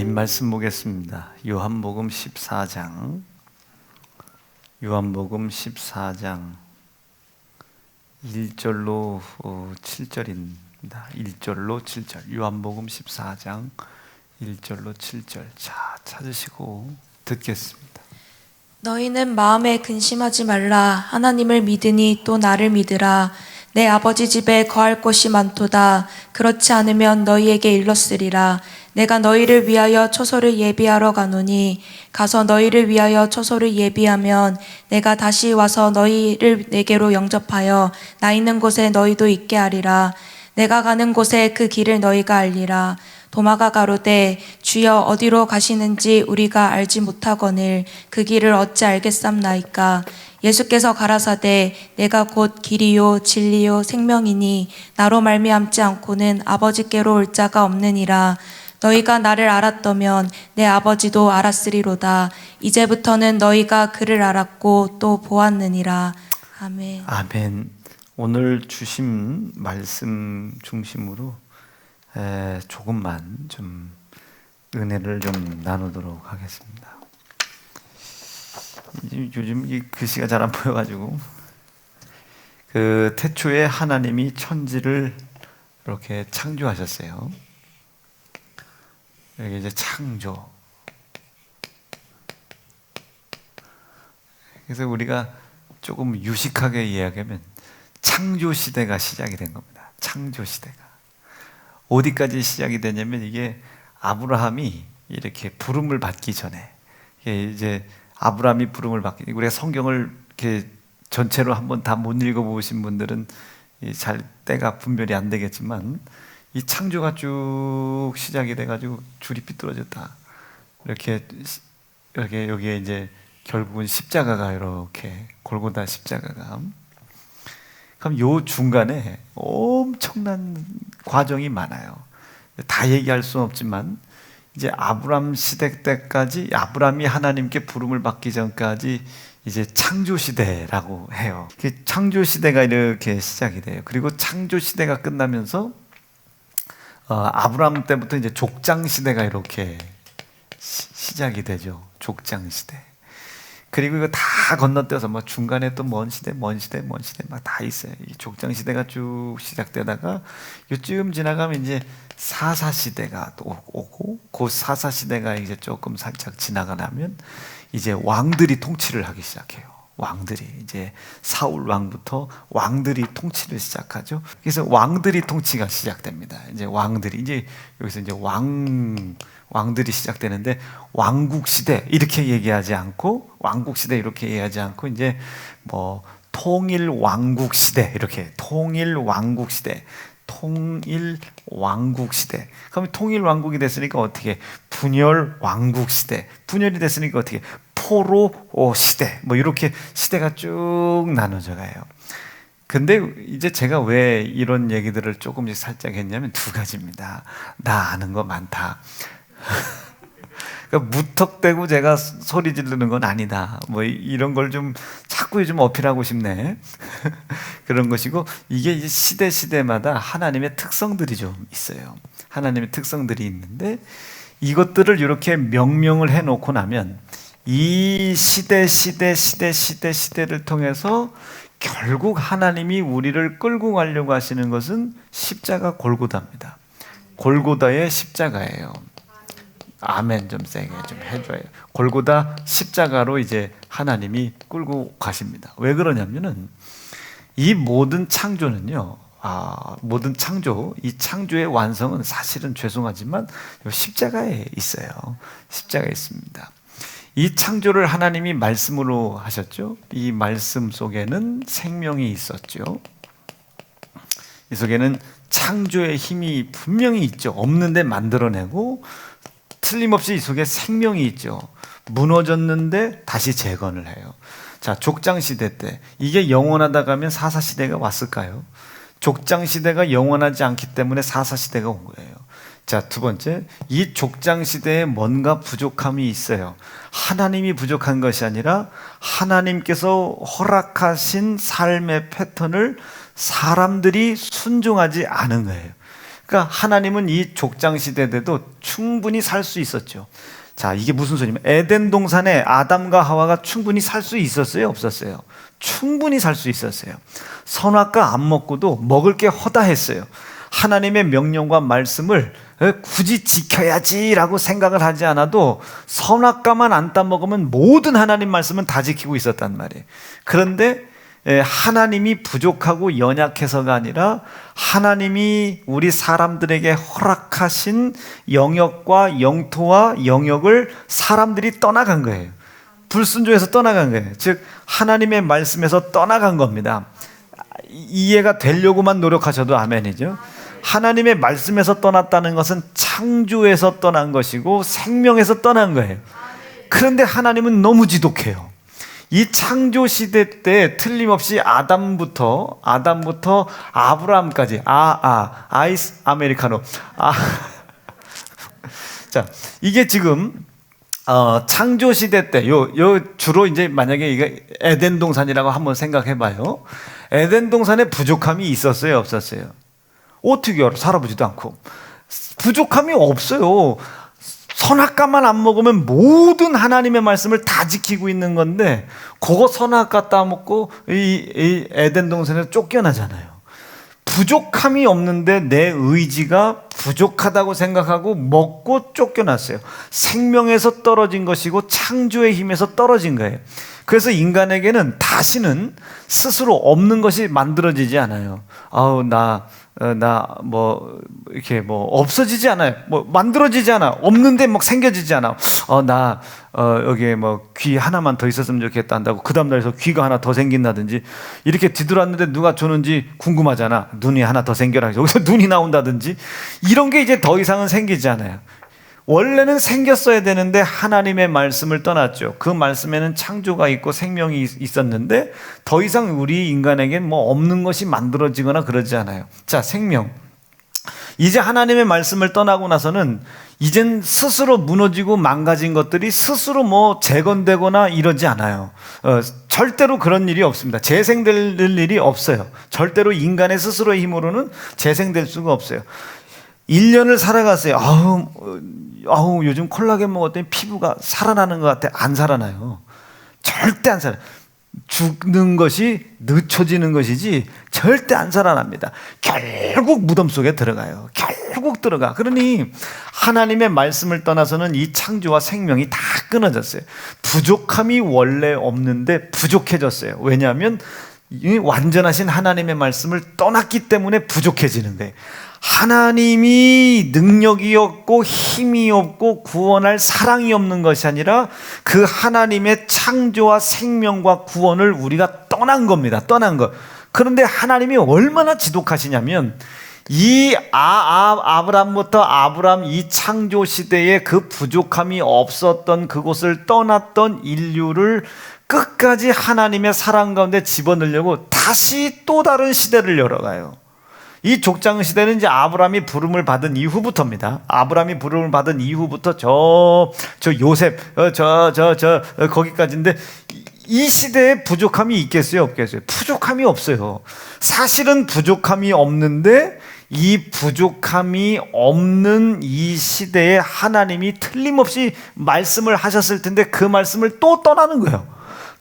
하나님 말씀 보겠습니다. 요한복음 14장 1절로 7절입니다. 1절로 7절. 요한복음 14장 1절로 7절. 자, 찾으시고 듣겠습니다. 너희는 마음에 근심하지 말라. 하나님을 믿으니 또 나를 믿으라. 내 아버지 집에 거할 곳이 많도다. 그렇지 않으면 너희에게 일렀으리라. 내가 너희를 위하여 처소를 예비하러 가노니 가서 너희를 위하여 처소를 예비하면 내가 다시 와서 너희를 내게로 영접하여 나 있는 곳에 너희도 있게 하리라. 내가 가는 곳에 그 길을 너희가 알리라. 도마가 가로되 주여 어디로 가시는지 우리가 알지 못하거늘 그 길을 어찌 알겠삼나이까. 예수께서 가라사대 내가 곧 길이요 진리요 생명이니 나로 말미암지 않고는 아버지께로 올 자가 없느니라. 너희가 나를 알았더면 내 아버지도 알았으리로다. 이제부터는 너희가 그를 알았고 또 보았느니라. 아멘. 아멘. 오늘 주신 말씀 중심으로 조금만 좀 은혜를 좀 나누도록 하겠습니다. 요즘 이 글씨가 잘 안 보여가지고 태초에 하나님이 천지를 이렇게 창조하셨어요. 여기 이제 창조. 그래서 우리가 조금 유식하게 이야기하면 창조 시대가 시작이 된 겁니다. 창조 시대가 어디까지 시작이 되냐면 이게 아브라함이 이렇게 부름을 받기 전에 이제 아브라함이 부름을 받기 우리가 성경을 이렇게 전체로 한번 다 못 읽어보신 분들은 잘 때가 분별이 안 되겠지만 이 창조가 쭉 시작이 돼가지고 줄이 삐뚤어졌다. 이렇게 여기에 이제 결국은 십자가가 이렇게 골고다 십자가가. 그럼 요 중간에 엄청난 과정이 많아요. 다 얘기할 수는 없지만 이제 아브람 시대 때까지 아브람이 하나님께 부름을 받기 전까지 이제 창조 시대라고 해요. 창조 시대가 이렇게 시작이 돼요. 그리고 창조 시대가 끝나면서 아브람 때부터 이제 족장 시대가 이렇게 시작이 되죠. 족장 시대. 그리고 이거 다 건너뛰어서 뭐 중간에 또 먼 시대 막 다 있어요. 이 족장 시대가 쭉 시작되다가 요쯤 지나가면 이제 사사 시대가 또 오고 그 사사 시대가 이제 조금 살짝 지나가 나면 이제 왕들이 통치를 하기 시작해요. 왕들이 이제 사울 왕부터 왕들이 통치를 시작하죠. 그래서 왕들이 통치가 시작됩니다. 이제 왕들이 이제 여기서 이제 왕들이 시작되는데 왕국 시대 이렇게 얘기하지 않고 왕국 시대 이렇게 얘기하지 않고 이제 뭐 통일 왕국 시대 이렇게 통일 왕국 시대 그러면 통일 왕국이 됐으니까 어떻게 분열 왕국 시대 분열이 됐으니까 어떻게 포로 시대 뭐 이렇게 시대가 쭉 나눠져 가요. 근데 이제 제가 왜 이런 얘기들을 조금씩 살짝 했냐면 두 가지입니다. 나 아는 거 많다. 그러니까 무턱대고 제가 소리 지르는 건 아니다. 뭐 이런 걸 좀 자꾸 요즘 어필하고 싶네. 그런 것이고 이게 이제 시대마다 하나님의 특성들이 좀 있어요. 하나님의 특성들이 있는데 이것들을 이렇게 명명을 해놓고 나면 이 시대를 통해서 결국 하나님이 우리를 끌고 가려고 하시는 것은 십자가 골고다입니다. 골고다의 십자가예요. 아멘 좀 세게 좀 해줘요. 골고다 십자가로 이제 하나님이 끌고 가십니다. 왜 그러냐면은 이 모든 창조는요, 이 창조의 완성은 사실은 죄송하지만 십자가에 있어요. 십자가에 있습니다. 이 창조를 하나님이 말씀으로 하셨죠. 이 말씀 속에는 생명이 있었죠. 이 속에는 창조의 힘이 분명히 있죠. 없는데 만들어내고 틀림없이 이 속에 생명이 있죠. 무너졌는데 다시 재건을 해요. 자, 족장 시대 때 이게 영원하다가 하면 사사 시대가 왔을까요? 족장 시대가 영원하지 않기 때문에 사사 시대가 온 거예요. 자, 두 번째, 이 족장 시대에 뭔가 부족함이 있어요. 하나님이 부족한 것이 아니라 하나님께서 허락하신 삶의 패턴을 사람들이 순종하지 않은 거예요. 그러니까 하나님은 이 족장 시대 때도 충분히 살 수 있었죠. 자, 이게 무슨 소리냐면 에덴 동산에 아담과 하와가 충분히 살 수 있었어요, 없었어요? 충분히 살 수 있었어요. 선악과 안 먹고도 먹을 게 허다했어요. 하나님의 명령과 말씀을 굳이 지켜야지라고 생각을 하지 않아도 선악과만 안 따먹으면 모든 하나님 말씀은 다 지키고 있었단 말이에요. 그런데 하나님이 부족하고 연약해서가 아니라 하나님이 우리 사람들에게 허락하신 영역과 영토와 영역을 사람들이 떠나간 거예요. 불순종해서 떠나간 거예요. 즉 하나님의 말씀에서 떠나간 겁니다. 이해가 되려고만 노력하셔도 아멘이죠. 하나님의 말씀에서 떠났다는 것은 창조에서 떠난 것이고 생명에서 떠난 거예요. 그런데 하나님은 너무 지독해요. 이 창조 시대 때 틀림없이 아담부터 아브라함까지 아이스 아메리카노 자, 이게 지금 창조 시대 때 요 주로 이제 만약에 이게 에덴 동산이라고 한번 생각해 봐요. 에덴 동산에 부족함이 있었어요, 없었어요? 어떻게 알아? 살아보지도 않고. 부족함이 없어요. 선악과만 안 먹으면 모든 하나님의 말씀을 다 지키고 있는 건데 그거 선악과 따먹고 이 에덴 동산에서 쫓겨나잖아요. 부족함이 없는데 내 의지가 부족하다고 생각하고 먹고 쫓겨났어요. 생명에서 떨어진 것이고 창조의 힘에서 떨어진 거예요. 그래서 인간에게는 다시는 스스로 없는 것이 만들어지지 않아요. 뭐 이렇게 뭐 없어지지 않아요. 뭐 만들어지지 않아. 없는데 막 생겨지지 않아. 여기에 뭐 귀 하나만 더 있었으면 좋겠다 한다고 그 다음 날에서 귀가 하나 더 생긴다든지 이렇게 뒤돌았는데 누가 줬는지 궁금하잖아. 눈이 하나 더 생겨라. 여기서 눈이 나온다든지 이런 게 이제 더 이상은 생기지 않아요. 원래는 생겼어야 되는데 하나님의 말씀을 떠났죠. 그 말씀에는 창조가 있고 생명이 있었는데 더 이상 우리 인간에겐 뭐 없는 것이 만들어지거나 그러지 않아요. 자, 생명. 이제 하나님의 말씀을 떠나고 나서는 이젠 스스로 무너지고 망가진 것들이 스스로 뭐 재건되거나 이러지 않아요. 절대로 그런 일이 없습니다. 재생될 일이 없어요. 절대로 인간의 스스로의 힘으로는 재생될 수가 없어요. 1년을 살아갔어요. 요즘 콜라겐 먹었더니 피부가 살아나는 것 같아. 안 살아나요. 절대 안 살아나요. 죽는 것이 늦춰지는 것이지 절대 안 살아납니다. 결국 무덤 속에 들어가요. 결국 들어가. 그러니 하나님의 말씀을 떠나서는 이 창조와 생명이 다 끊어졌어요. 부족함이 원래 없는데 부족해졌어요. 왜냐하면 이 완전하신 하나님의 말씀을 떠났기 때문에 부족해지는 거예요. 하나님이 능력이 없고 힘이 없고 구원할 사랑이 없는 것이 아니라 그 하나님의 창조와 생명과 구원을 우리가 떠난 겁니다. 떠난 것. 그런데 하나님이 얼마나 지독하시냐면 이 아브람부터 아브람 이 창조 시대에 그 부족함이 없었던 그곳을 떠났던 인류를 끝까지 하나님의 사랑 가운데 집어넣으려고 다시 또 다른 시대를 열어가요. 이 족장 시대는 이제 아브라함이 부름을 받은 이후부터입니다. 아브라함이 부름을 받은 이후부터 저 요셉 거기까지인데 이 시대에 부족함이 있겠어요, 없겠어요? 부족함이 없어요. 사실은 부족함이 없는데 이 부족함이 없는 이 시대에 하나님이 틀림없이 말씀을 하셨을 텐데 그 말씀을 또 떠나는 거예요.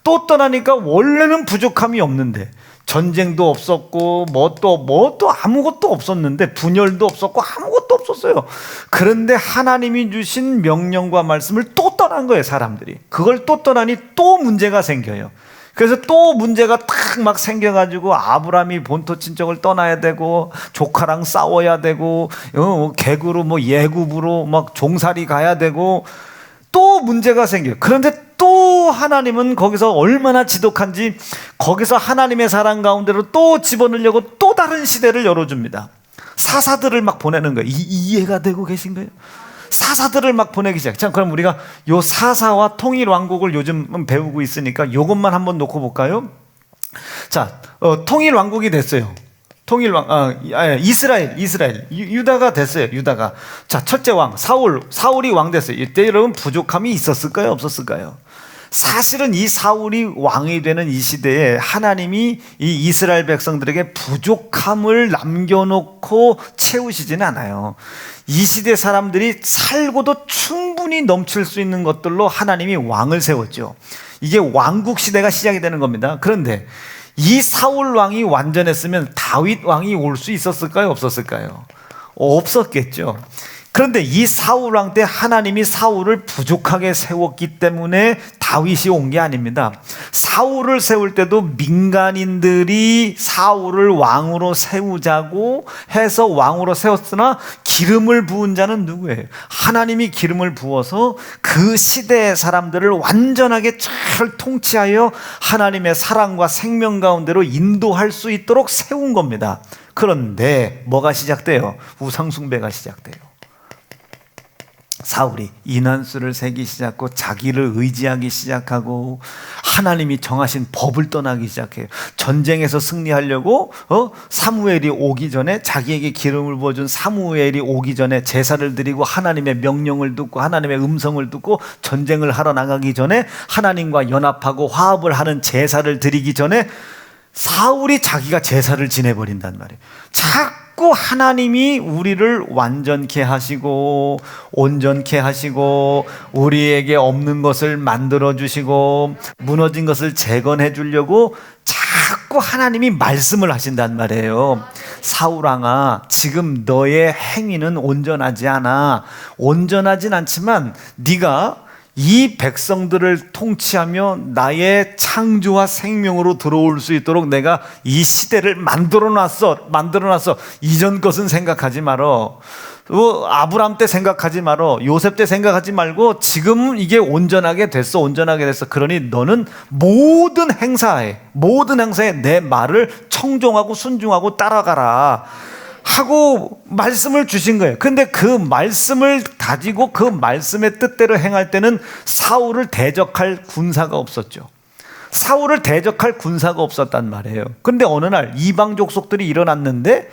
또 떠나니까 원래는 부족함이 없는데 전쟁도 없었고 뭐 또 아무것도 없었는데 분열도 없었고 아무것도 없었어요. 그런데 하나님이 주신 명령과 말씀을 또 떠난 거예요, 사람들이. 그걸 또 떠나니 또 문제가 생겨요. 그래서 또 문제가 탁 막 생겨가지고 아브라함이 본토 친척을 떠나야 되고 조카랑 싸워야 되고 객으로 뭐 예굽으로 막 종살이 가야 되고 또 문제가 생겨요. 그런데 또 하나님은 거기서 얼마나 지독한지 거기서 하나님의 사랑 가운데로 또 집어넣으려고 또 다른 시대를 열어줍니다. 사사들을 막 보내는 거예요. 이해가 되고 계신 거예요? 사사들을 막 보내기 시작. 자, 그럼 우리가 요 사사와 통일 왕국을 요즘 배우고 있으니까 요것만 한번 놓고 볼까요? 자, 통일 왕국이 됐어요. 이스라엘, 유다가 됐어요. 유다가. 자, 첫째 왕, 사울이 왕 됐어요. 이때 여러분 부족함이 있었을까요? 없었을까요? 사실은 이 사울이 왕이 되는 이 시대에 하나님이 이 이스라엘 백성들에게 부족함을 남겨놓고 채우시지는 않아요. 이 시대 사람들이 살고도 충분히 넘칠 수 있는 것들로 하나님이 왕을 세웠죠. 이게 왕국 시대가 시작이 되는 겁니다. 그런데 이 사울 왕이 완전했으면 다윗 왕이 올 수 있었을까요? 없었을까요? 없었겠죠. 그런데 이 사울 왕 때 하나님이 사울을 부족하게 세웠기 때문에 다윗이 온 게 아닙니다. 사울을 세울 때도 민간인들이 사울을 왕으로 세우자고 해서 왕으로 세웠으나 기름을 부은 자는 누구예요? 하나님이 기름을 부어서 그 시대의 사람들을 완전하게 잘 통치하여 하나님의 사랑과 생명 가운데로 인도할 수 있도록 세운 겁니다. 그런데 뭐가 시작돼요? 우상숭배가 시작돼요. 사울이 인한수를 세기 시작하고 자기를 의지하기 시작하고 하나님이 정하신 법을 떠나기 시작해요. 전쟁에서 승리하려고 사무엘이 오기 전에, 자기에게 기름을 부어준 사무엘이 오기 전에 제사를 드리고 하나님의 명령을 듣고 하나님의 음성을 듣고 전쟁을 하러 나가기 전에 하나님과 연합하고 화합을 하는 제사를 드리기 전에 사울이 자기가 제사를 지내버린단 말이에요. 자꾸 하나님이 우리를 완전케 하시고 온전케 하시고 우리에게 없는 것을 만들어 주시고 무너진 것을 재건해 주려고 자꾸 하나님이 말씀을 하신단 말이에요. 사울왕아, 지금 너의 행위는 온전하지 않아. 온전하진 않지만 네가 이 백성들을 통치하며 나의 창조와 생명으로 들어올 수 있도록 내가 이 시대를 만들어놨어. 이전 것은 생각하지 말어. 아브람 때 생각하지 말어. 요셉 때 생각하지 말고 지금 이게 온전하게 됐어. 그러니 너는 모든 행사에 내 말을 청종하고 순종하고 따라가라 하고 말씀을 주신 거예요. 그런데 그 말씀을 가지고 그 말씀의 뜻대로 행할 때는 사울을 대적할 군사가 없었죠. 사울을 대적할 군사가 없었단 말이에요. 그런데 어느 날 이방 족속들이 일어났는데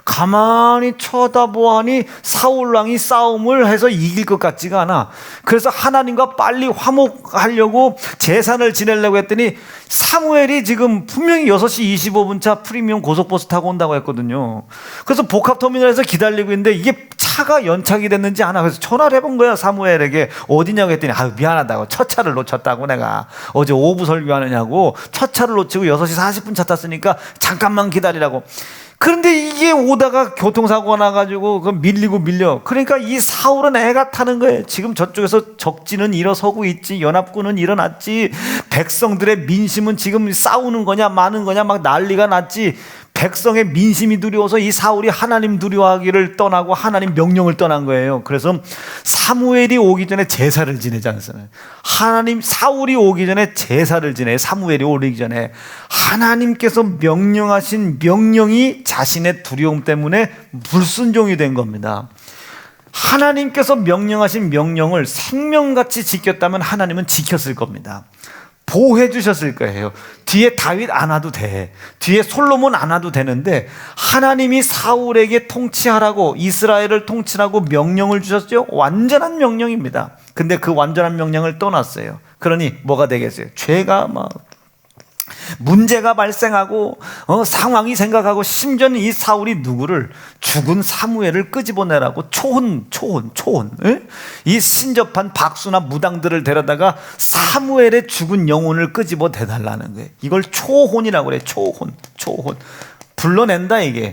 가만히 쳐다보아니 사울 왕이 싸움을 해서 이길 것 같지가 않아. 그래서 하나님과 빨리 화목하려고 제사를 지내려고 했더니 사무엘이 지금 분명히 6시 25분차 프리미엄 고속버스 타고 온다고 했거든요. 그래서 복합터미널에서 기다리고 있는데 이게 차가 연착이 됐는지 아나. 그래서 전화를 해본 거야, 사무엘에게. 어디냐고 했더니 미안하다고, 첫 차를 놓쳤다고. 내가 어제 오후 설교하느냐고 첫 차를 놓치고 6시 40분 차 탔으니까 잠깐만 기다리라고. 그런데 이게 오다가 교통사고가 나가지고 밀려. 그러니까 이 사울은 애가 타는 거예요. 지금 저쪽에서 적진은 일어서고 있지, 연합군은 일어났지, 백성들의 민심은 지금 싸우는 거냐 마는 거냐 막 난리가 났지. 백성의 민심이 두려워서 이 사울이 하나님 두려워하기를 떠나고 하나님 명령을 떠난 거예요. 그래서 사무엘이 오기 전에 제사를 지내지 않습니까? 사울이 오기 전에 제사를 지내. 사무엘이 오기 전에 하나님께서 명령하신 명령이 자신의 두려움 때문에 불순종이 된 겁니다. 하나님께서 명령하신 명령을 생명같이 지켰다면 하나님은 지켰을 겁니다. 보호해 주셨을 거예요. 뒤에 다윗 안 와도 돼. 뒤에 솔로몬 안 와도 되는데 하나님이 사울에게 통치하라고, 이스라엘을 통치하라고 명령을 주셨죠. 완전한 명령입니다. 근데 그 완전한 명령을 떠났어요. 그러니 뭐가 되겠어요? 죄가 문제가 발생하고 상황이 생각하고 심지어는 이 사울이 누구를, 죽은 사무엘을 끄집어내라고 초혼 이 신접한 박수나 무당들을 데려다가 사무엘의 죽은 영혼을 끄집어 대달라는 거예요. 이걸 초혼이라고 그래. 초혼 불러낸다. 이게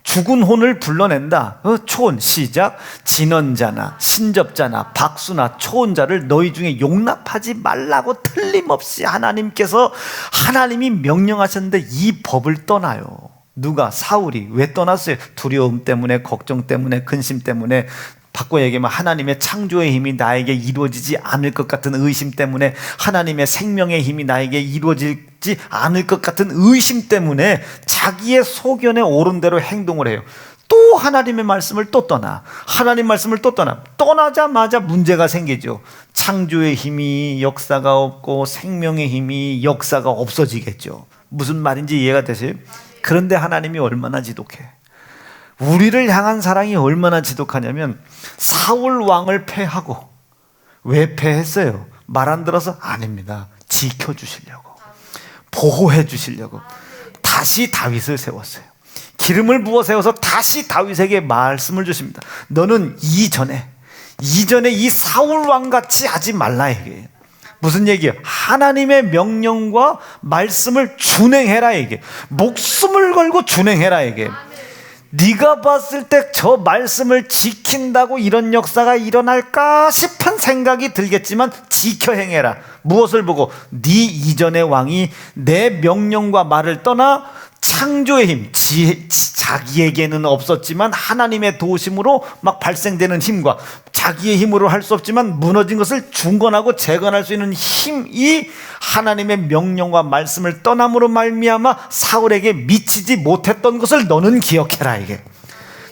죽은 혼을 불러낸다. 초혼 시작. 진언자나 신접자나 박수나 초혼자를 너희 중에 용납하지 말라고 틀림없이 하나님이 명령하셨는데 이 법을 떠나요. 누가? 사울이. 왜 떠났어요? 두려움 때문에, 걱정 때문에, 근심 때문에. 바꿔 얘기하면 하나님의 창조의 힘이 나에게 이루어지지 않을 것 같은 의심 때문에, 하나님의 생명의 힘이 나에게 이루어지지 않을 것 같은 의심 때문에 자기의 소견에 옳은 대로 행동을 해요. 또 하나님의 말씀을 또 떠나. 떠나자마자 문제가 생기죠. 창조의 힘이 역사가 없고 생명의 힘이 역사가 없어지겠죠. 무슨 말인지 이해가 되세요? 그런데 하나님이 얼마나 지독해. 우리를 향한 사랑이 얼마나 지독하냐면 사울 왕을 패하고, 왜 패했어요? 말 안 들어서? 아닙니다. 지켜주시려고, 보호해 주시려고 다시 다윗을 세웠어요. 기름을 부어 세워서 다시 다윗에게 말씀을 주십니다. 너는 이전에 이 사울 왕같이 하지 말라 얘기해요. 무슨 얘기예요? 하나님의 명령과 말씀을 준행해라 얘기해요. 목숨을 걸고 준행해라 얘기해요. 네가 봤을 때 저 말씀을 지킨다고 이런 역사가 일어날까 싶은 생각이 들겠지만 지켜 행해라. 무엇을 보고? 네 이전의 왕이 내 명령과 말을 떠나 창조의 힘, 자기에게는 없었지만 하나님의 도우심으로 막 발생되는 힘과 자기의 힘으로 할 수 없지만 무너진 것을 중건하고 재건할 수 있는 힘이 하나님의 명령과 말씀을 떠남으로 말미암아 사울에게 미치지 못했던 것을 너는 기억해라. 이게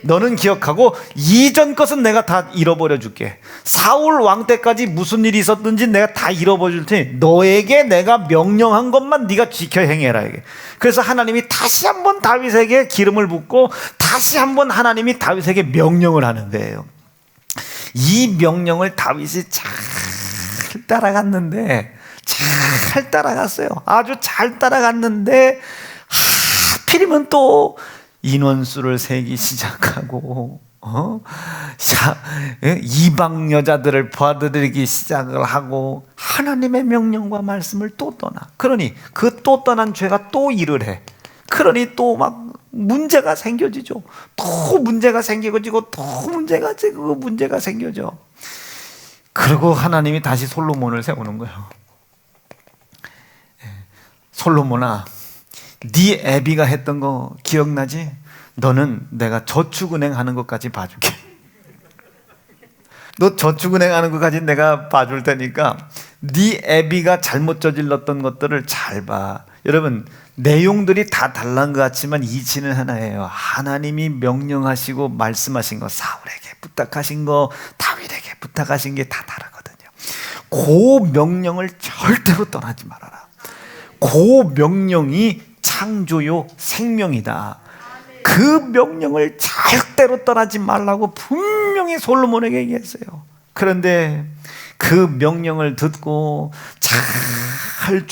너는 기억하고 이전 것은 내가 다 잃어버려 줄게. 사울 왕 때까지 무슨 일이 있었든지 내가 다 잃어버려 줄 테니 너에게 내가 명령한 것만 네가 지켜 행해라. 이게 그래서 하나님이 다시 한번 다윗에게 기름을 붓고 다시 한번 하나님이 다윗에게 명령을 하는 거예요. 이 명령을 다윗이 잘 따라갔는데, 잘 따라갔어요. 아주 잘 따라갔는데 하필이면 또 인원수를 세기 시작하고 이방 여자들을 받아들이기 시작을 하고 하나님의 명령과 말씀을 또 떠나. 그러니 그 또 떠난 죄가 또 일을 해. 그러니 또 막 문제가 생겨지죠. 또 문제가 생겨지고 또 문제가 생겨져. 그리고 하나님이 다시 솔로몬을 세우는 거예요. 솔로몬아, 네 애비가 했던 거 기억나지? 너는 내가 저축은행 하는 것까지 봐줄게. 너 저축은행 하는 것까지 내가 봐줄 테니까 네 애비가 잘못 저질렀던 것들을 잘 봐. 여러분, 내용들이 다 달란 것 같지만 이치는 하나예요. 하나님이 명령하시고 말씀하신 거, 사울에게 부탁하신 거, 다윗에게 부탁하신 게 다 다르거든요. 그 명령을 절대로 떠나지 말아라. 그 명령이 창조요 생명이다. 그 명령을 절대로 떠나지 말라고 분명히 솔로몬에게 얘기했어요. 그런데 그 명령을 듣고 잘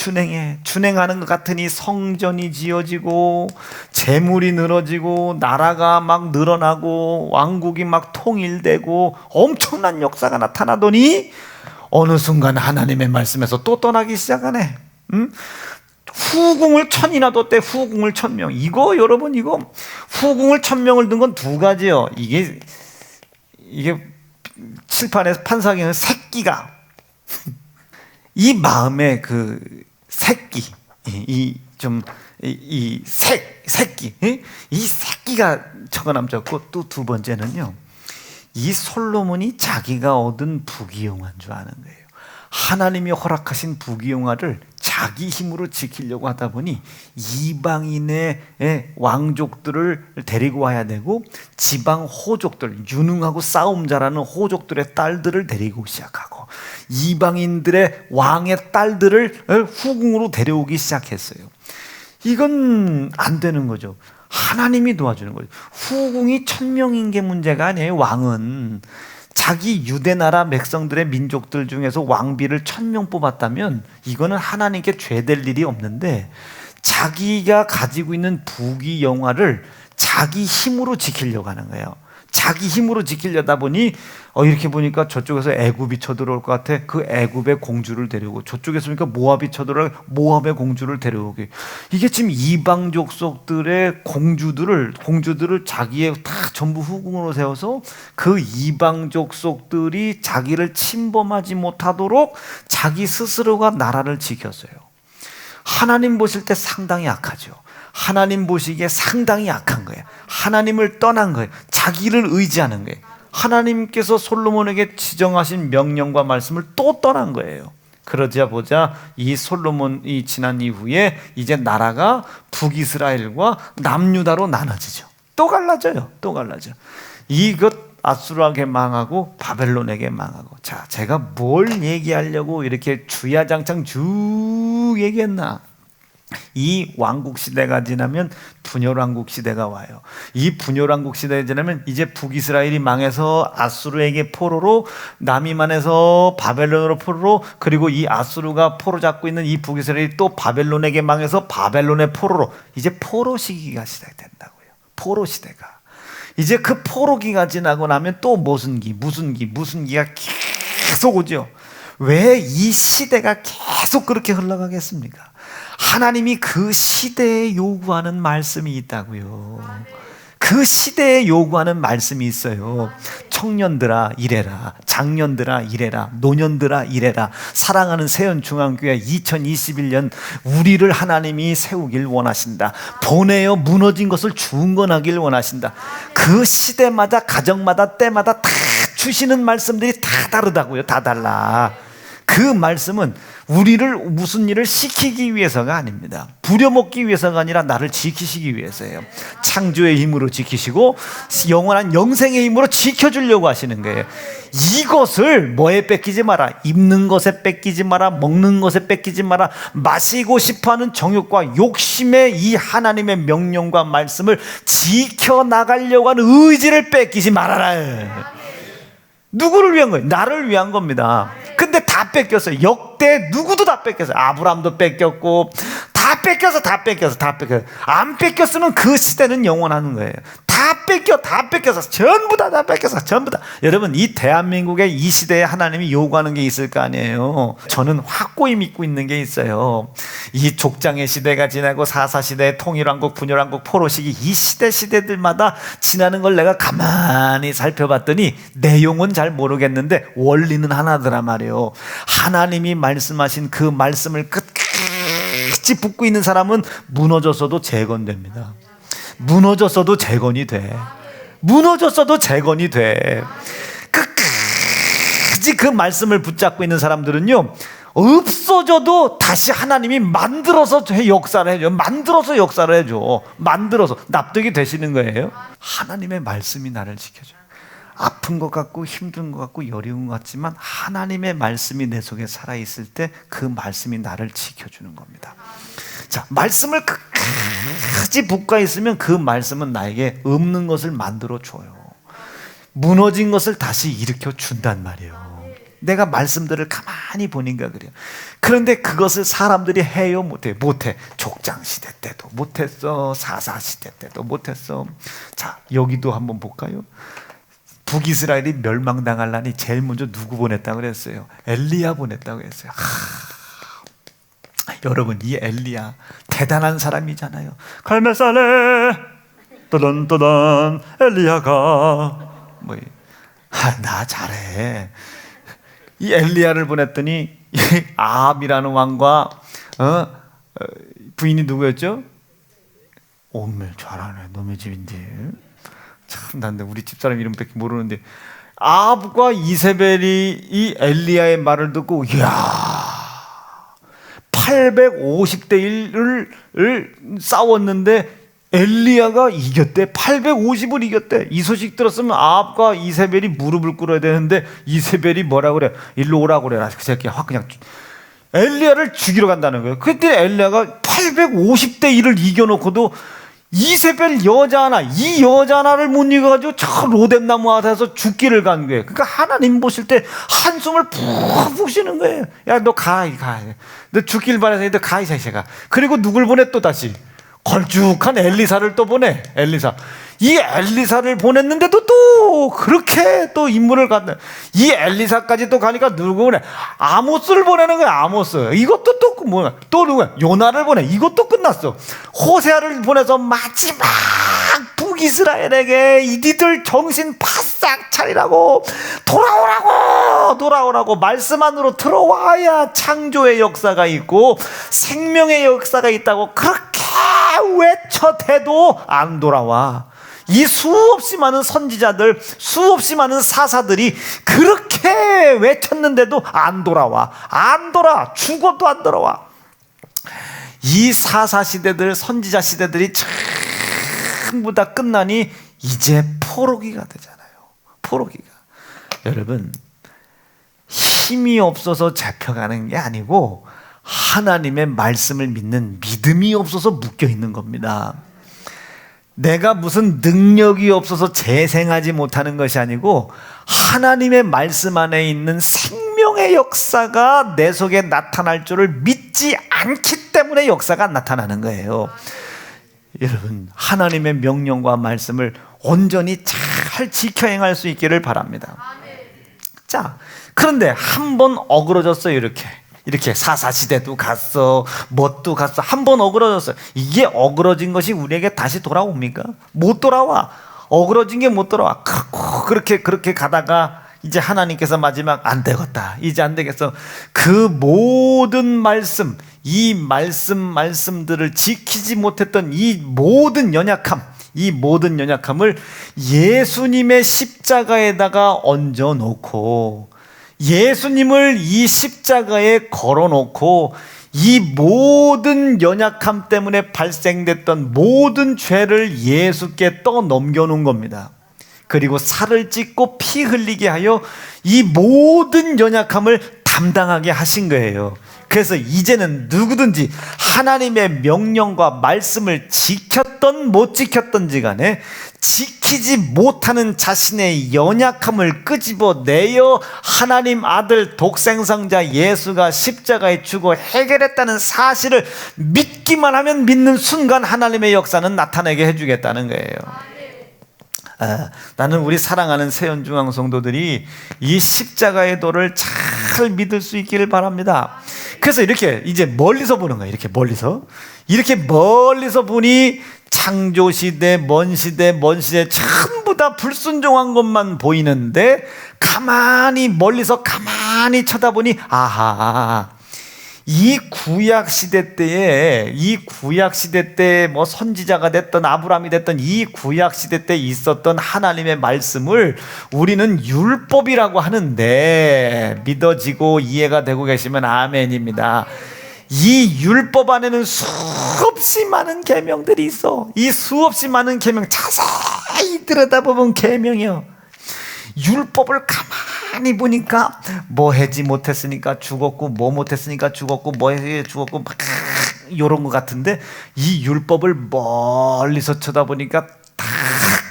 준행하는 것 같으니 성전이 지어지고 재물이 늘어지고 나라가 막 늘어나고 왕국이 막 통일되고 엄청난 역사가 나타나더니 어느 순간 하나님의 말씀에서 또 떠나기 시작하네. 후궁을 1000이나 뒀대. 후궁을 1000명. 이거 여러분, 이거 후궁을 1000명을 둔 건 두 가지요. 이게 칠판에서 판사기는 새끼가 이 마음의 그 새끼, 새끼, 이 새끼가 적어남졌고, 또 두 번째는요, 이 솔로몬이 자기가 얻은 부귀영화인 줄 아는 거예요. 하나님이 허락하신 부귀영화를 자기 힘으로 지키려고 하다 보니 이방인의 왕족들을 데리고 와야 되고 지방 호족들, 유능하고 싸움 잘하는 호족들의 딸들을 데리고 시작하고 이방인들의 왕의 딸들을 후궁으로 데려오기 시작했어요. 이건 안 되는 거죠. 하나님이 도와주는 거죠. 후궁이 1000명인 게 문제가 아니에요. 왕은 자기 유대 나라 백성들의 민족들 중에서 왕비를 1000명 뽑았다면 이거는 하나님께 죄될 일이 없는데, 자기가 가지고 있는 부귀영화를 자기 힘으로 지키려고 하는 거예요. 자기 힘으로 지키려다 보니 이렇게 보니까 저쪽에서 애굽이 쳐들어올 것 같아. 그 애굽의 공주를 데려오고, 저쪽에서 보니까 모압이 쳐들어올 모압의 공주를 데려오게. 이게 지금 이방 족속들의 공주들을 자기의 다 전부 후궁으로 세워서 그 이방 족속들이 자기를 침범하지 못하도록 자기 스스로가 나라를 지켰어요. 하나님 보실 때 상당히 약하죠. 하나님 보시기에 상당히 약한 거예요. 하나님을 떠난 거예요. 자기를 의지하는 거예요. 하나님께서 솔로몬에게 지정하신 명령과 말씀을 또 떠난 거예요. 그러자 보자 이 솔로몬이 지난 이후에 이제 나라가 북이스라엘과 남유다로 나눠지죠. 또 갈라져요. 이것 아수르에게 망하고 바벨론에게 망하고. 자, 제가 뭘 얘기하려고 이렇게 주야장창 쭉 얘기했나? 이 왕국 시대가 지나면 분열왕국 시대가 와요. 이 분열왕국 시대가 지나면 이제 북이스라엘이 망해서 아수르에게 포로로, 남이만에서 바벨론으로 포로로, 그리고 이 아수르가 포로 잡고 있는 이 북이스라엘이 또 바벨론에게 망해서 바벨론의 포로로, 이제 포로 시기가 시작된다고요. 포로 시대가. 이제 그 포로기가 지나고 나면 또 무슨 기가 계속 오죠. 왜 이 시대가 계속 그렇게 흘러가겠습니까? 하나님이 그 시대에 요구하는 말씀이 있다고요. 그 시대에 요구하는 말씀이 있어요. 청년들아 이래라, 장년들아 이래라, 노년들아 이래라. 사랑하는 세연중앙교회 2021년 우리를 하나님이 세우길 원하신다. 보내어 무너진 것을 중건하길 원하신다. 그 시대마다, 가정마다, 때마다 다 주시는 말씀들이 다 다르다고요. 다 달라. 그 말씀은 우리를 무슨 일을 시키기 위해서가 아닙니다. 부려먹기 위해서가 아니라 나를 지키시기 위해서예요. 창조의 힘으로 지키시고 영원한 영생의 힘으로 지켜주려고 하시는 거예요. 이것을 뭐에 뺏기지 마라. 입는 것에 뺏기지 마라. 먹는 것에 뺏기지 마라. 마시고 싶어하는 정욕과 욕심의 이 하나님의 명령과 말씀을 지켜나가려고 하는 의지를 뺏기지 말아라. 누구를 위한 거예요? 나를 위한 겁니다. 근데 다 뺏겼어요. 역대 누구도 다 뺏겼어요. 아브라함도 뺏겼고, 다 뺏겨서 안 뺏겼으면 그 시대는 영원하는 거예요. 다 뺏겨서 전부 다 뺏겨서 전부 다. 여러분, 이 대한민국의 이 시대에 하나님이 요구하는 게 있을 거 아니에요. 저는 확고히 믿고 있는 게 있어요. 이 족장의 시대가 지나고 사사시대, 통일왕국, 분열왕국, 포로시기, 이 시대들마다 지나는 걸 내가 가만히 살펴봤더니 내용은 잘 모르겠는데 원리는 하나더라 말이에요. 하나님이 말씀하신 그 말씀을 끝까지 붙고 있는 사람은 무너졌어도 재건됩니다. 무너졌어도 재건이 돼. 무너졌어도 재건이 돼. 끝까지 그 말씀을 붙잡고 있는 사람들은요, 없어져도 다시 하나님이 만들어서 역사를 해줘. 만들어서 역사를 해줘. 만들어서 납득이 되시는 거예요. 하나님의 말씀이 나를 지켜줘요. 아픈 것 같고 힘든 것 같고 여리운 것 같지만 하나님의 말씀이 내 속에 살아있을 때 그 말씀이 나를 지켜주는 겁니다. 자, 말씀을 끝까지 붙가 있으면 그 말씀은 나에게 없는 것을 만들어 줘요. 무너진 것을 다시 일으켜 준단 말이에요. 내가 말씀들을 가만히 보니까 그래요. 그런데 그것을 사람들이 해요? 못해? 족장시대 때도 못했어. 사사시대 때도 못했어. 자, 여기도 한번 볼까요? 북이스라엘이 멸망당하려니 제일 먼저 누구 보냈다고 그랬어요? 엘리야 보냈다고 그랬어요. 여러분, 이 엘리야 대단한 사람이잖아요. 갈멜살레 떠던 엘리야가 나 잘해. 이 엘리야를 보냈더니 아합이라는 왕과 부인이 누구였죠? 오메 잘하네. 너네 집인데. 참, 난데 우리 집사람 이름밖에 모르는데 아합과 이세벨이 이 엘리야의 말을 듣고 이야 850대 1을 싸웠는데 엘리야가 이겼대. 850을 이겼대. 이 소식 들었으면 아합과 이세벨이 무릎을 꿇어야 되는데 이세벨이 뭐라 그래? 일로 오라고 그래라. 그 새끼야 확 그냥 엘리야를 죽이러 간다는 거예요. 그때 엘리야가 850대 1을 이겨놓고도 이세벨 여자 하나, 이 여자 하나를 못 이겨가지고 저 로뎀나무 아래서 죽기를 간 거예요. 그러니까 하나님 보실 때 한숨을 푹푹 쉬는 거예요. 야, 너 가. 너 죽길 바라서 너 가, 이 자식아. 그리고 누굴 보내 또 다시? 걸쭉한 엘리사를 또 보내. 엘리사. 이 엘리사를 보냈는데도 또 그렇게 또 임무를 갖다. 이 엘리사까지 또 가니까 누구 보내? 아모스를 보내는 거야. 아모스. 이것도 또 뭐야? 또 누구야? 요나를 보내. 이것도 끝났어. 호세아를 보내서 마지막 북이스라엘에게 이들 정신 바싹 차리라고 돌아오라고 말씀 안으로 들어와야 창조의 역사가 있고 생명의 역사가 있다고 그렇게 외쳐대도 안 돌아와. 이 수없이 많은 선지자들, 수없이 많은 사사들이 그렇게 외쳤는데도 안 돌아와. 죽어도 안 돌아와. 이 사사 시대들, 선지자 시대들이 전부 다 끝나니 이제 포로기가 되잖아요. 포로기가. 여러분, 힘이 없어서 잡혀가는 게 아니고 하나님의 말씀을 믿는 믿음이 없어서 묶여 있는 겁니다. 내가 무슨 능력이 없어서 재생하지 못하는 것이 아니고 하나님의 말씀 안에 있는 생명의 역사가 내 속에 나타날 줄을 믿지 않기 때문에 역사가 나타나는 거예요. 여러분, 하나님의 명령과 말씀을 온전히 잘 지켜 행할 수 있기를 바랍니다. 자, 그런데 한 번 어그러졌어요. 이렇게 사사시대도 갔어, 뭣도 갔어. 한 번 어그러졌어요. 이게 어그러진 것이 우리에게 다시 돌아옵니까? 못 돌아와. 어그러진 게 못 돌아와. 그렇게 가다가 이제 하나님께서 마지막 안 되겠다, 이제 안 되겠어. 그 모든 말씀, 이 말씀들을 지키지 못했던 이 모든 연약함을 예수님의 십자가에다가 얹어놓고, 예수님을 이 십자가에 걸어놓고, 이 모든 연약함 때문에 발생됐던 모든 죄를 예수께 떠넘겨놓은 겁니다. 그리고 살을 찢고 피 흘리게 하여 이 모든 연약함을 담당하게 하신 거예요. 그래서 이제는 누구든지 하나님의 명령과 말씀을 지켰던 못 지켰던지 간에 지키지 못하는 자신의 연약함을 끄집어내어 하나님 아들 독생성자 예수가 십자가에 죽어 해결했다는 사실을 믿기만 하면 믿는 순간 하나님의 역사는 나타내게 해주겠다는 거예요. 나는 우리 사랑하는 세연중앙 성도들이 이 십자가의 도를 잘 믿을 수 있기를 바랍니다. 그래서 이렇게 이제 멀리서 보는 거예요. 이렇게 멀리서 보니 창조시대, 먼시대 전부 다 불순종한 것만 보이는데, 멀리서 가만히 쳐다보니, 아하, 이 구약시대 때에 뭐 선지자가 됐던 아브라함이 됐던 이 구약시대 때 있었던 하나님의 말씀을 우리는 율법이라고 하는데, 믿어지고 이해가 되고 계시면 아멘입니다. 이 율법 안에는 수없이 많은 계명들이 있어. 이 수없이 많은 계명, 자세히 들여다보면 계명이요. 율법을 가만히 보니까 뭐 하지 못했으니까 죽었고, 뭐 못했으니까 죽었고, 뭐 해 죽었고, 막 이런 것 같은데, 이 율법을 멀리서 쳐다보니까 딱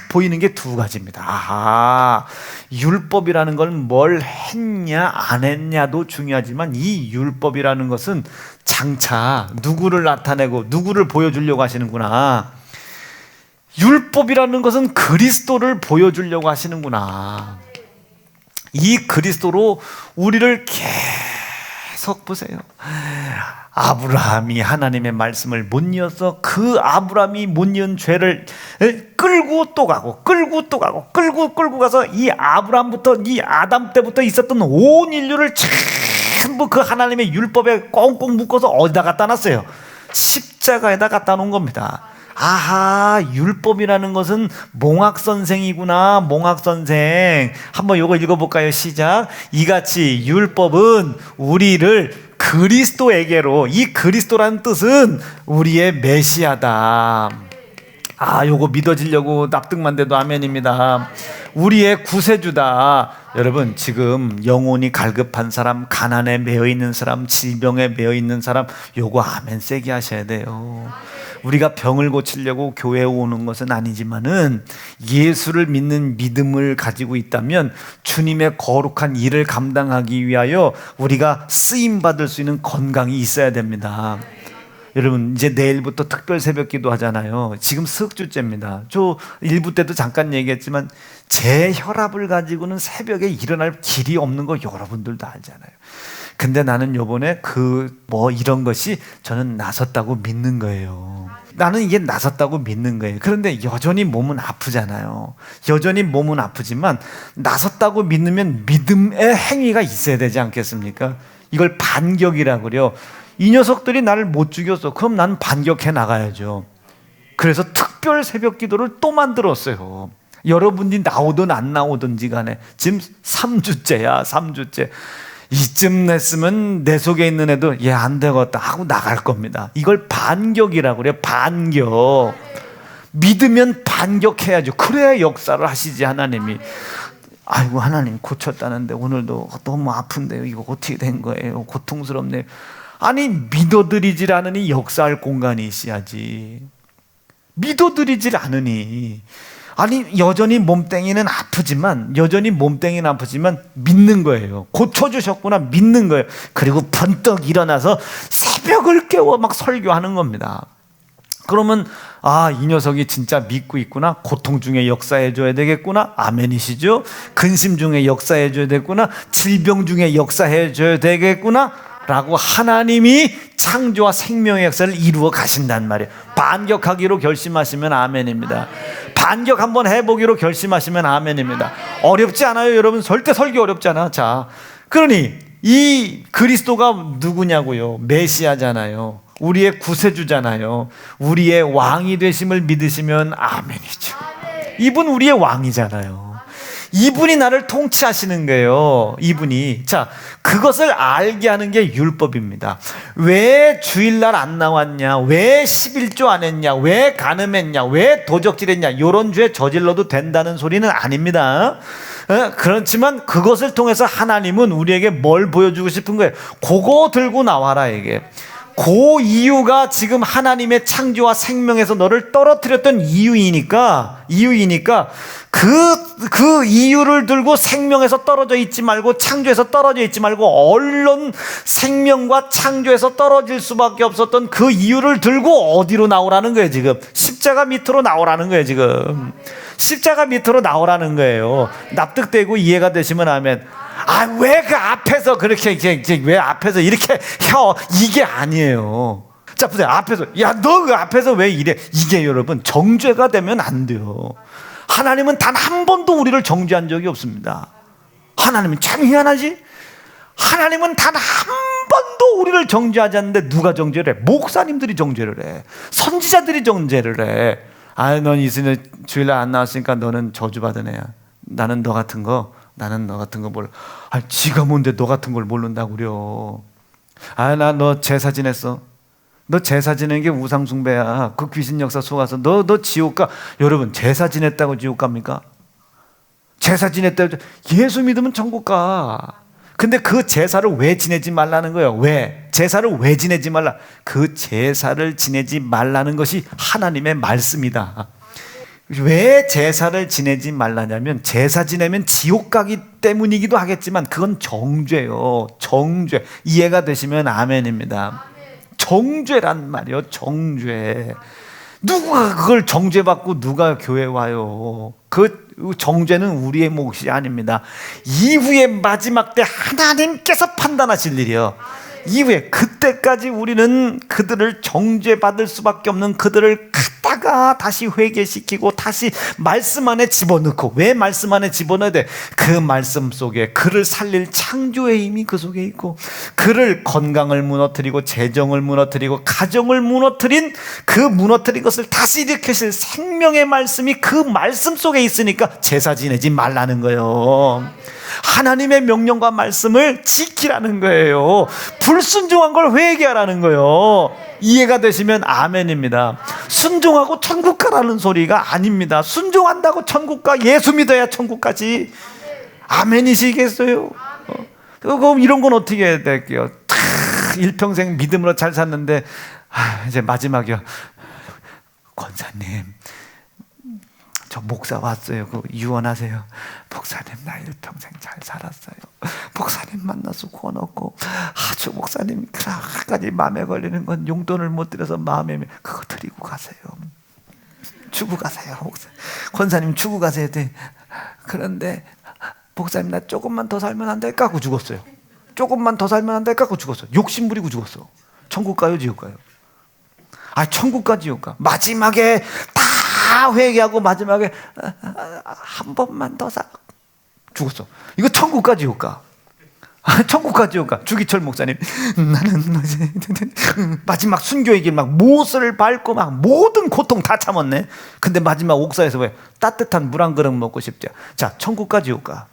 보이는 게 두 가지입니다. 아하, 율법이라는 건 뭘 했냐 안 했냐도 중요하지만, 이 율법이라는 것은 장차 누구를 나타내고 누구를 보여주려고 하시는구나. 율법이라는 것은 그리스도를 보여주려고 하시는구나. 이 그리스도로 우리를 계속 보세요. 아브라함이 하나님의 말씀을 못 이어서 그 아브라함이 못 이은 죄를 끌고 또 가고 끌고 가서 이 아브라함부터 이 아담 때부터 있었던 온 인류를 전부 그 하나님의 율법에 꽁꽁 묶어서 어디다 갖다 놨어요? 십자가에다 갖다 놓은 겁니다. 아하, 율법이라는 것은 몽학선생이구나. 몽학선생, 한번 요거 읽어볼까요? 시작. 이같이 율법은 우리를 그리스도에게로, 이 그리스도라는 뜻은 우리의 메시아다. 요거 믿어지려고 납득만 돼도 아멘입니다. 우리의 구세주다. 여러분, 지금 영혼이 갈급한 사람, 가난에 매여 있는 사람, 질병에 매여 있는 사람, 요거 아멘 세게 하셔야 돼요. 우리가 병을 고치려고 교회에 오는 것은 아니지만은, 예수를 믿는 믿음을 가지고 있다면 주님의 거룩한 일을 감당하기 위하여 우리가 쓰임 받을 수 있는 건강이 있어야 됩니다. 여러분, 이제 내일부터 특별 새벽기도 하잖아요. 지금 석주째입니다. 저 1부 때도 잠깐 얘기했지만, 제 혈압을 가지고는 새벽에 일어날 길이 없는 거 여러분들도 알잖아요. 근데 나는 요번에 이런 것이 저는 나섰다고 믿는 거예요. 나는 이게 나섰다고 믿는 거예요. 그런데 여전히 몸은 아프잖아요. 여전히 몸은 아프지만 나섰다고 믿으면 믿음의 행위가 있어야 되지 않겠습니까? 이걸 반격이라고 그래요. 이 녀석들이 나를 못 죽였어. 그럼 난 반격해 나가야죠. 그래서 특별 새벽 기도를 또 만들었어요. 여러분이 나오든 안 나오든지 간에 지금 3주째야 3주째. 이쯤 냈으면 내 속에 있는 애도 얘 안 되겠다 하고 나갈 겁니다. 이걸 반격이라고 그래요. 반격. 믿으면 반격해야죠. 그래야 역사를 하시지 하나님이. 아이고, 하나님 고쳤다는데 오늘도 너무 아픈데요. 이거 어떻게 된 거예요? 고통스럽네요. 아니 믿어드리질 않으니 역사할 공간이 있어야지. 믿어드리질 않으니, 아니 여전히 몸뚱이는 아프지만 믿는 거예요. 고쳐주셨구나 믿는 거예요. 그리고 번떡 일어나서 새벽을 깨워 막 설교하는 겁니다. 그러면 이 녀석이 진짜 믿고 있구나. 고통 중에 역사해 줘야 되겠구나. 아멘이시죠? 근심 중에 역사해 줘야 되겠구나. 질병 중에 역사해 줘야 되겠구나 라고 하나님이 창조와 생명의 역사를 이루어 가신단 말이에요. 반격하기로 결심하시면 아멘입니다. 반격 한번 해보기로 결심하시면 아멘입니다. 어렵지 않아요, 여러분. 절대 설교 어렵지 않아. 자, 그러니 이 그리스도가 누구냐고요? 메시아잖아요. 우리의 구세주잖아요. 우리의 왕이 되심을 믿으시면 아멘이죠. 이분 우리의 왕이잖아요. 이분이 나를 통치하시는 거예요. 이분이. 자, 그것을 알게 하는 게 율법입니다. 왜 주일날 안 나왔냐? 왜 11조 안 했냐? 왜 간음했냐? 왜 도적질했냐? 이런 죄 저질러도 된다는 소리는 아닙니다. 그렇지만 그것을 통해서 하나님은 우리에게 뭘 보여주고 싶은 거예요? 그거 들고 나와라 이게. 그 이유가 지금 하나님의 창조와 생명에서 너를 떨어뜨렸던 이유이니까 그 이유를 들고 생명에서 떨어져 있지 말고 창조에서 떨어져 있지 말고 얼른 생명과 창조에서 떨어질 수밖에 없었던 그 이유를 들고 어디로 나오라는 거예요. 지금 십자가 밑으로 나오라는 거예요. 지금 십자가 밑으로 나오라는 거예요. 납득되고 이해가 되시면 아멘. 왜 그 앞에서 그렇게 왜 앞에서 이렇게 이게 아니에요. 자 보세요. 앞에서 너 그 앞에서 왜 이래? 이게 여러분 정죄가 되면 안 돼요. 하나님은 단 한 번도 우리를 정죄한 적이 없습니다. 하나님은 참 희한하지? 하나님은 단 한 번도 우리를 정죄하지 않는데 누가 정죄를 해? 목사님들이 정죄를 해. 선지자들이 정죄를 해. 넌 이슬 주일날 안 나왔으니까 너는 저주받은 애야. 나는 너 같은 거 몰라. 지가 뭔데 너 같은 걸 모른다고 그래요. 나 너 제사 지냈어. 너 제사 지내는 게 우상숭배야. 그 귀신 역사 속아서 너 지옥 가. 여러분 제사 지냈다고 지옥 갑니까? 제사 지냈다고 예수 믿으면 천국 가. 근데 그 제사를 왜 지내지 말라는 거예요? 왜? 제사를 왜 지내지 말라? 그 제사를 지내지 말라는 것이 하나님의 말씀이다. 왜 제사를 지내지 말라냐면 제사 지내면 지옥 가기 때문이기도 하겠지만 그건 정죄요. 정죄. 이해가 되시면 아멘입니다. 정죄란 말이요. 정죄. 누가 그걸 정죄받고 누가 교회 와요? 그 정죄는 우리의 몫이 아닙니다. 이후에 마지막 때 하나님께서 판단하실 일이요. 이후에 그때까지 우리는 그들을 정죄받을 수밖에 없는 그들을 갖다가 다시 회개시키고 다시 말씀 안에 집어넣고. 왜 말씀 안에 집어넣어야 돼? 그 말씀 속에 그를 살릴 창조의 힘이 그 속에 있고 그를 건강을 무너뜨리고 재정을 무너뜨리고 가정을 무너뜨린 그 무너뜨린 것을 다시 일으키실 생명의 말씀이 그 말씀 속에 있으니까 제사 지내지 말라는 거예요. 하나님의 명령과 말씀을 지키라는 거예요. 불순종한 걸 회개하라는 거예요. 이해가 되시면 아멘입니다. 순종하고 천국 가라는 소리가 아닙니다. 순종한다고 천국 가. 예수 믿어야 천국 가지. 아멘이시겠어요? 그럼 이런 건 어떻게 해야 될게요? 일평생 믿음으로 잘 샀는데 이제 마지막이요. 권사님 저 목사 왔어요. 그 유언하세요. 목사님 나 일평생 잘 살았어요. 목사님 만나서 구원 얻고 아주 목사님 그렇게까지 마음에 걸리는 건 용돈을 못 드려서 마음에 그거 드리고 가세요. 주고 가세요. 권사님 주고 가세요. 그런데 목사님 나 조금만 더 살면 안 될까 하고 죽었어요. 조금만 더 살면 안 될까 하고 죽었어요. 욕심 부리고 죽었어. 천국 가요 지옥 가요? 천국 가 지옥 가. 마지막에 다 회개하고 마지막에 한 번만 더 죽었어. 이거 천국 가 지옥 가? 천국 가 지옥 가? 주기철 목사님 나는 마지막 순교의 길 막 못을 밟고 막 모든 고통 다 참았네. 근데 마지막 옥사에서 왜 따뜻한 물 한 그릇 먹고 싶죠? 자, 천국 가 지옥 가?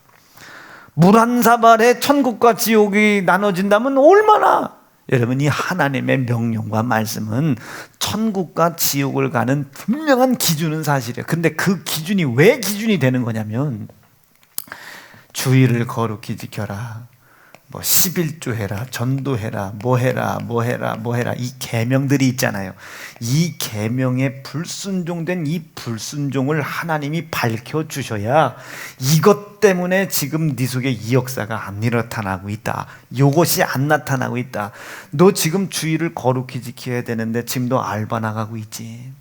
물 한 사발에 천국과 지옥이 나눠진다면 얼마나. 여러분 이 하나님의 명령과 말씀은 천국과 지옥을 가는 분명한 기준은 사실이에요. 근데 그 기준이 왜 기준이 되는 거냐면 주의를 거룩히 지켜라. 뭐 11조 해라, 전도해라, 뭐 해라 이 계명들이 있잖아요. 이 계명에 불순종된 이 불순종을 하나님이 밝혀주셔야 이것 때문에 지금 네 속에 이 역사가 안 나타나고 있다, 이것이 안 나타나고 있다. 너 지금 주의를 거룩히 지켜야 되는데 지금 너 알바 나가고 있지.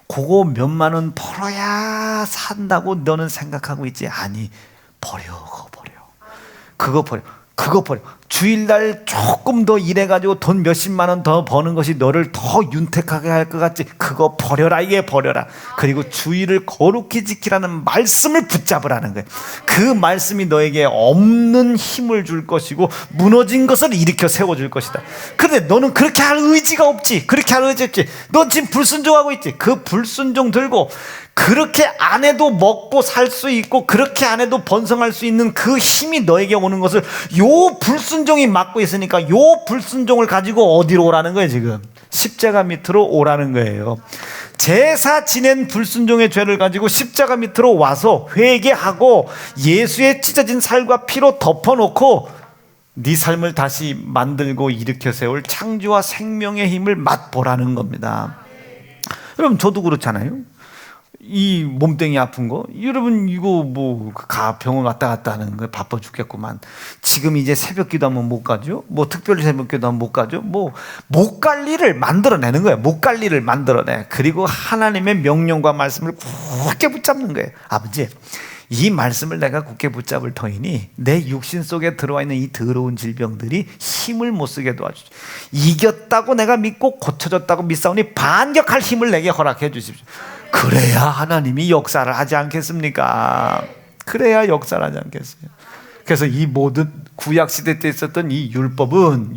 그거 몇만 원 벌어야 산다고 너는 생각하고 있지. 아니, 버려. 그거 버려. 주일날 조금 더 일해가지고 돈 몇십만 원 더 버는 것이 너를 더 윤택하게 할 것 같지. 그거 버려라. 이게 버려라. 그리고 주일을 거룩히 지키라는 말씀을 붙잡으라는 거예요. 그 말씀이 너에게 없는 힘을 줄 것이고 무너진 것을 일으켜 세워줄 것이다. 그런데 너는 그렇게 할 의지가 없지. 너 지금 불순종하고 있지. 그 불순종 들고 그렇게 안 해도 먹고 살 수 있고 그렇게 안 해도 번성할 수 있는 그 힘이 너에게 오는 것을 요 불순종이 막고 있으니까 요 불순종을 가지고 어디로 오라는 거예요. 지금 십자가 밑으로 오라는 거예요. 제사 지낸 불순종의 죄를 가지고 십자가 밑으로 와서 회개하고 예수의 찢어진 살과 피로 덮어놓고 네 삶을 다시 만들고 일으켜 세울 창조와 생명의 힘을 맛보라는 겁니다. 여러분, 저도 그렇잖아요. 이 몸뚱이 아픈 거, 여러분 이거 뭐 병원 왔다 갔다 하는 거 바빠 죽겠구만. 지금 이제 새벽 기도하면 못 가죠. 뭐 특별히 새벽 기도하면 못 가죠. 뭐 못 갈 일을 만들어내는 거예요. 못 갈 일을 만들어내. 그리고 하나님의 명령과 말씀을 굳게 붙잡는 거예요. 아버지, 이 말씀을 내가 굳게 붙잡을 터이니 내 육신 속에 들어와 있는 이 더러운 질병들이 힘을 못 쓰게 도와주십시오. 이겼다고 내가 믿고 고쳐졌다고 믿사오니 반격할 힘을 내게 허락해 주십시오. 그래야 하나님이 역사를 하지 않겠습니까? 그래야 역사를 하지 않겠어요? 그래서 이 모든 구약 시대 때 있었던 이 율법은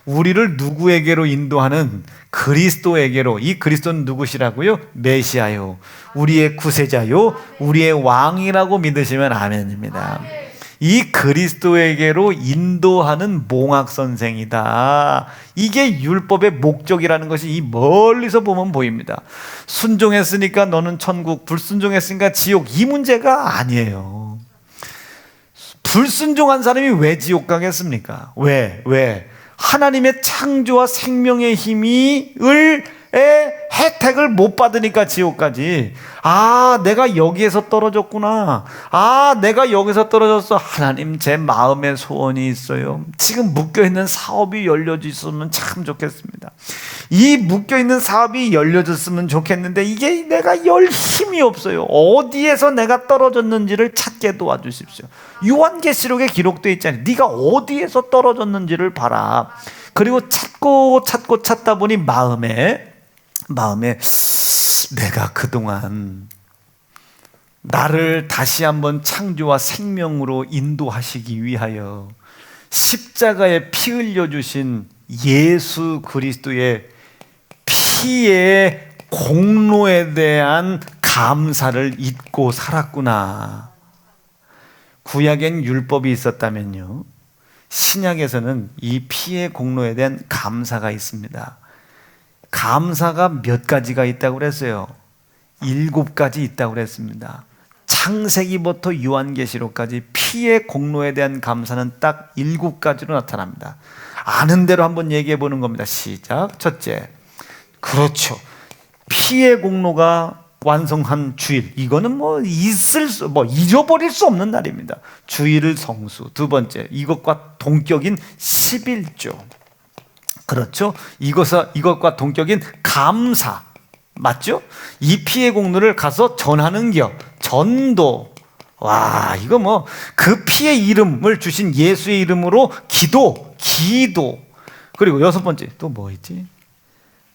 우리를 누구에게로 인도하는 그리스도에게로. 이 그리스도는 누구시라고요? 메시아요, 우리의 구세자요, 우리의 왕이라고 믿으시면 아멘입니다. 이 그리스도에게로 인도하는 몽학 선생이다. 이게 율법의 목적이라는 것이 이 멀리서 보면 보입니다. 순종했으니까 너는 천국, 불순종했으니까 지옥, 이 문제가 아니에요. 불순종한 사람이 왜 지옥 가겠습니까? 왜? 하나님의 창조와 생명의 힘을 혜택을 못 받으니까 지옥 가지. 아, 내가 여기에서 떨어졌구나. 아, 내가 여기서 떨어졌어. 하나님, 제 마음에 소원이 있어요. 지금 묶여있는 사업이 열려졌으면 참 좋겠습니다. 이 묶여있는 사업이 열려졌으면 좋겠는데 이게 내가 열 힘이 없어요. 어디에서 내가 떨어졌는지를 찾게 도와주십시오. 요한계시록에 기록되어 있잖아요. 네가 어디에서 떨어졌는지를 봐라. 그리고 찾다 보니 마음에 내가 그동안 나를 다시 한번 창조와 생명으로 인도하시기 위하여 십자가에 피 흘려주신 예수 그리스도의 피의 공로에 대한 감사를 잊고 살았구나. 구약엔 율법이 있었다면요, 신약에서는 이 피의 공로에 대한 감사가 있습니다. 감사가 몇 가지가 있다고 그랬어요? 7가지 있다고 그랬습니다. 창세기부터 요한계시록까지 피의 공로에 대한 감사는 딱 7가지로 나타납니다. 아는 대로 한번 얘기해 보는 겁니다. 시작. 첫째, 그렇죠, 피의 공로가 완성한 주일, 이거는 잊어버릴 수 없는 날입니다. 주일을 성수. 두 번째, 이것과 동격인 11조. 그렇죠? 이것과 동격인 감사. 맞죠? 이 피의 공로를 가서 전하는 겨. 전도. 와, 이거 그 피의 이름을 주신 예수의 이름으로 기도. 그리고 6번째, 또 뭐 있지?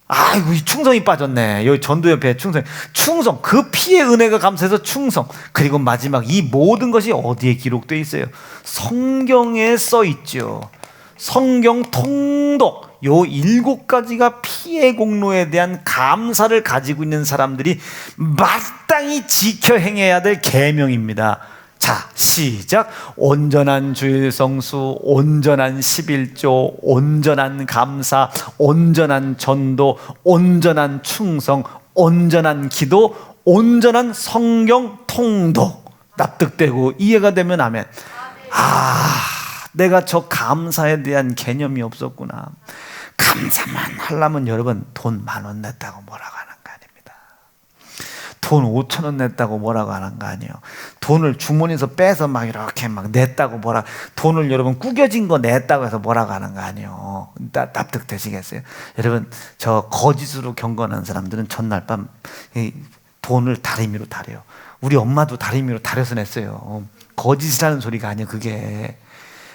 아이고, 이 충성이 빠졌네. 여기 전도 옆에 충성. 그 피의 은혜가 감사해서 충성. 그리고 마지막, 이 모든 것이 어디에 기록되어 있어요? 성경에 써 있죠. 성경 통독. 요 7가지가 피의 공로에 대한 감사를 가지고 있는 사람들이 마땅히 지켜 행해야 될 계명입니다. 자, 시작. 온전한 주일 성수, 온전한 11조, 온전한 감사, 온전한 전도, 온전한 충성, 온전한 기도, 온전한 성경 통독. 납득되고 이해가 되면 아멘. 아, 내가 저 감사에 대한 개념이 없었구나. 감사만 하려면 여러분 돈 10,000원 냈다고 뭐라고 하는 거 아닙니다. 돈 5,000원 냈다고 뭐라고 하는 거 아니에요. 돈을 주머니에서 빼서 막 이렇게 막 냈다고 돈을 여러분 구겨진 거 냈다고 해서 뭐라고 하는 거 아니에요. 납득되시겠어요? 여러분 저 거짓으로 경건한 사람들은 전날 밤 돈을 다리미로 다려요. 우리 엄마도 다리미로 다려서 냈어요. 거짓이라는 소리가 아니에요. 그게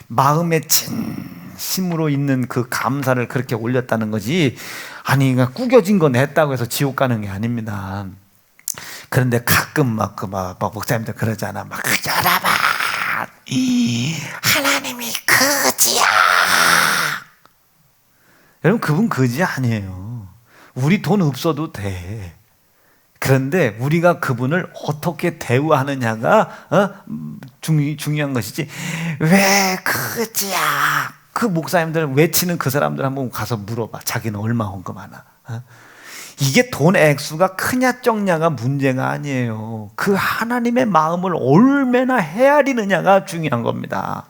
마음의 진심으로 있는 그 감사를 그렇게 올렸다는 거지. 아니 그러니까 구겨진 거 냈다고 해서 지옥 가는 게 아닙니다. 그런데 가끔 막 목사님들 그러잖아. 막 열어봐, 하나님이 거지야. 여러분 그분 거지 아니에요. 우리 돈 없어도 돼. 그런데 우리가 그분을 어떻게 대우하느냐가 중요한 것이지. 왜 거지야? 그 목사님들 외치는 그 사람들 한번 가서 물어봐. 자기는 얼마 헌금하나? 이게 돈 액수가 크냐 적냐가 문제가 아니에요. 그 하나님의 마음을 얼마나 헤아리느냐가 중요한 겁니다.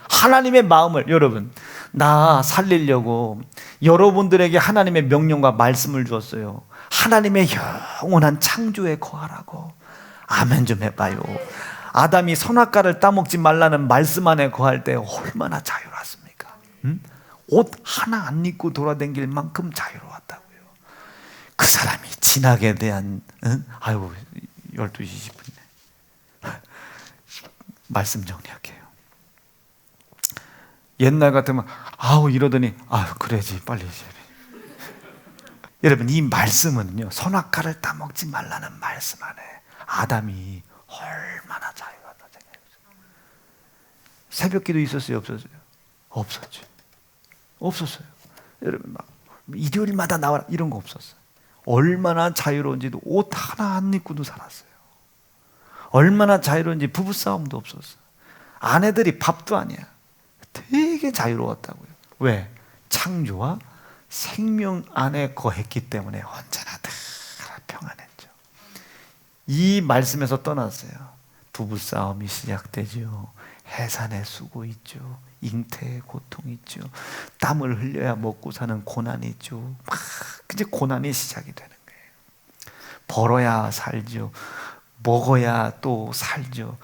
하나님의 마음을, 여러분 나 살리려고 여러분들에게 하나님의 명령과 말씀을 주었어요. 하나님의 영원한 창조에 거하라고. 아멘 좀 해봐요. 아담이 선악과를 따먹지 말라는 말씀 안에 거할 때 얼마나 자유로웠습니까? 옷 하나 안 입고 돌아다닐 만큼 자유로웠다고요. 그 사람이 진학에 대한 아이고 12시 20분이네. 말씀 정리할게요. 옛날 같으면 이러더니 그래야지 빨리 이제. 여러분 이 말씀은요 선악과를 따먹지 말라는 말씀 안에 아담이 얼마나 자유로웠다 생각해보세요. 새벽기도 있었어요? 없었어요? 없었어요. 여러분 막 일요일마다 나와라 이런 거 없었어요. 얼마나 자유로운지도 옷 하나 안 입고도 살았어요. 얼마나 자유로운지 부부싸움도 없었어요. 아내들이 밥도 아니야. 되게 자유로웠다고요. 왜? 창조와 생명 안에 거했기 때문에 언제나 다 평안했죠. 이 말씀에서 떠났어요. 부부싸움이 시작되죠. 해산의 수고 있죠. 잉태의 고통 있죠. 땀을 흘려야 먹고 사는 고난이 있죠. 막 이제 고난이 시작이 되는 거예요. 벌어야 살죠. 먹어야 또 살죠.